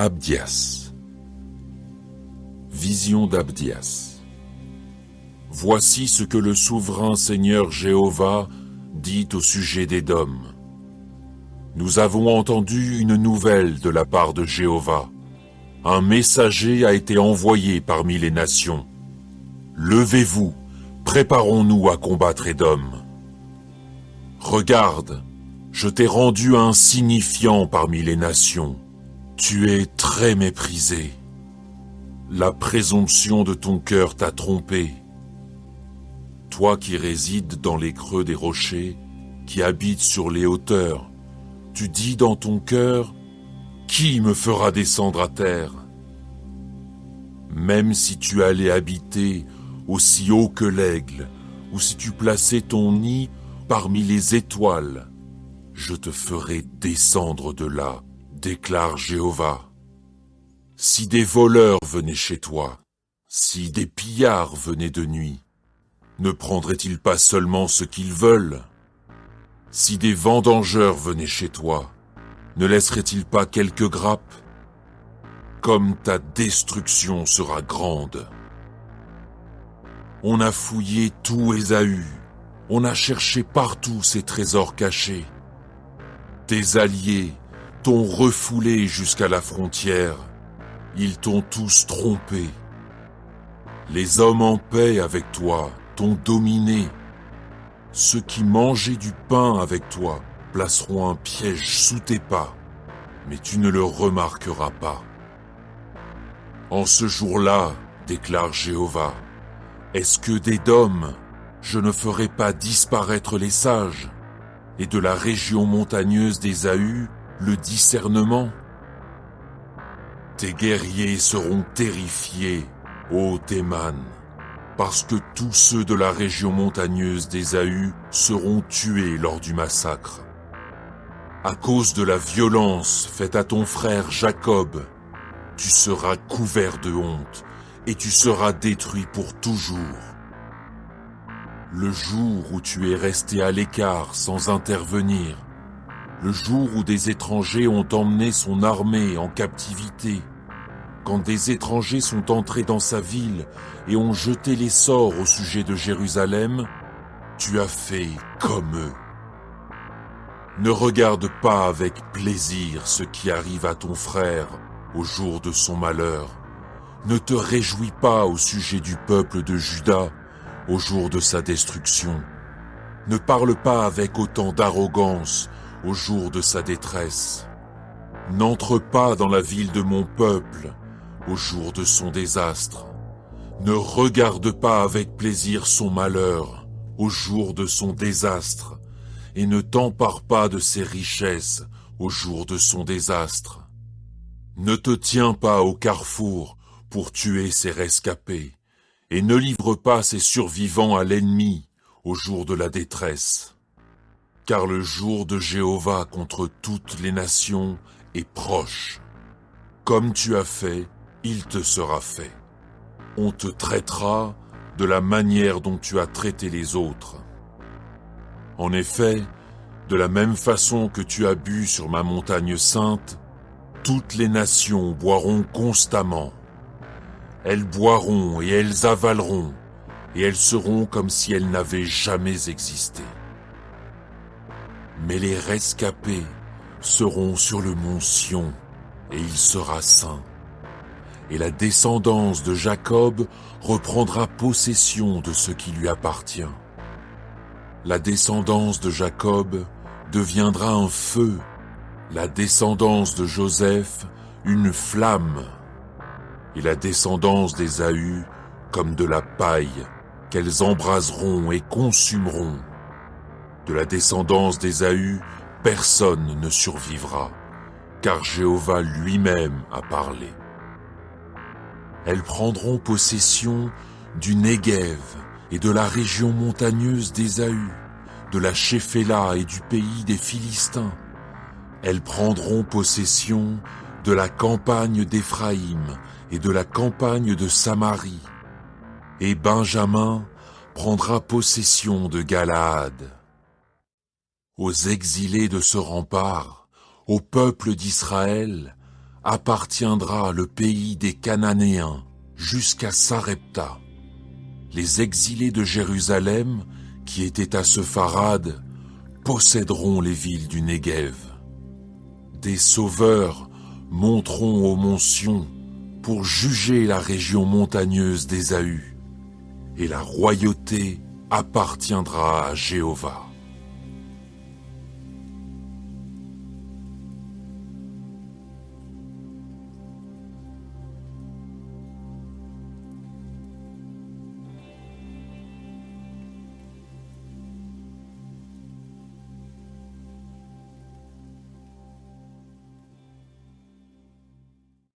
Abdias. Vision d'Abdias. Voici ce que le souverain Seigneur Jéhovah dit au sujet d'Édom. Nous avons entendu une nouvelle de la part de Jéhovah. Un messager a été envoyé parmi les nations. Levez-vous, préparons-nous à combattre Édom. Regarde, je t'ai rendu insignifiant parmi les nations. Tu es très méprisé. La présomption de ton cœur t'a trompé. Toi qui résides dans les creux des rochers, qui habites sur les hauteurs, tu dis dans ton cœur, « Qui me fera descendre à terre ?» Même si tu allais habiter aussi haut que l'aigle, ou si tu plaçais ton nid parmi les étoiles, je te ferai descendre de là, déclare Jéhovah. Si des voleurs venaient chez toi, si des pillards venaient de nuit, ne prendraient-ils pas seulement ce qu'ils veulent? Si des vendangeurs venaient chez toi, ne laisseraient-ils pas quelques grappes? Comme ta destruction sera grande. On a fouillé tout Ésaü, on a cherché partout ses trésors cachés. Tes alliés t'ont refoulé jusqu'à la frontière, ils t'ont tous trompé. Les hommes en paix avec toi t'ont dominé. Ceux qui mangeaient du pain avec toi placeront un piège sous tes pas, mais tu ne le remarqueras pas. En ce jour-là, déclare Jéhovah, est-ce que d'Édom, je ne ferai pas disparaître les sages, et de la région montagneuse d'Ésaü, le discernement? Tes guerriers seront terrifiés, ô Théman, parce que tous ceux de la région montagneuse d'Ésaü seront tués lors du massacre. À cause de la violence faite à ton frère Jacob, tu seras couvert de honte et tu seras détruit pour toujours. Le jour où tu es resté à l'écart sans intervenir, le jour où des étrangers ont emmené son armée en captivité, quand des étrangers sont entrés dans sa ville et ont jeté les sorts au sujet de Jérusalem, tu as fait comme eux. Ne regarde pas avec plaisir ce qui arrive à ton frère au jour de son malheur. Ne te réjouis pas au sujet du peuple de Juda au jour de sa destruction. Ne parle pas avec autant d'arrogance au jour de sa détresse. N'entre pas dans la ville de mon peuple au jour de son désastre. Ne regarde pas avec plaisir son malheur au jour de son désastre, et ne t'empare pas de ses richesses au jour de son désastre. Ne te tiens pas au carrefour pour tuer ses rescapés, et ne livre pas ses survivants à l'ennemi au jour de la détresse. Car le jour de Jéhovah contre toutes les nations est proche. Comme tu as fait, il te sera fait. On te traitera de la manière dont tu as traité les autres. En effet, de la même façon que tu as bu sur ma montagne sainte, toutes les nations boiront constamment. Elles boiront et elles avaleront, et elles seront comme si elles n'avaient jamais existé. Mais les rescapés seront sur le mont Sion, et il sera saint. Et la descendance de Jacob reprendra possession de ce qui lui appartient. La descendance de Jacob deviendra un feu, la descendance de Joseph une flamme, et la descendance d'Ésaü comme de la paille qu'elles embraseront et consumeront. De la descendance d'Ésaü, personne ne survivra, car Jéhovah lui-même a parlé. Elles prendront possession du Néguev et de la région montagneuse d'Ésaü, de la Shéphéla et du pays des Philistins. Elles prendront possession de la campagne d'Éphraïm et de la campagne de Samarie. Et Benjamin prendra possession de Galaad. Aux exilés de ce rempart, au peuple d'Israël, appartiendra le pays des Cananéens jusqu'à Sarepta. Les exilés de Jérusalem, qui étaient à Sepharad, posséderont les villes du Néguev. Des sauveurs monteront au mont Sion pour juger la région montagneuse d'Ésaü, et la royauté appartiendra à Jéhovah.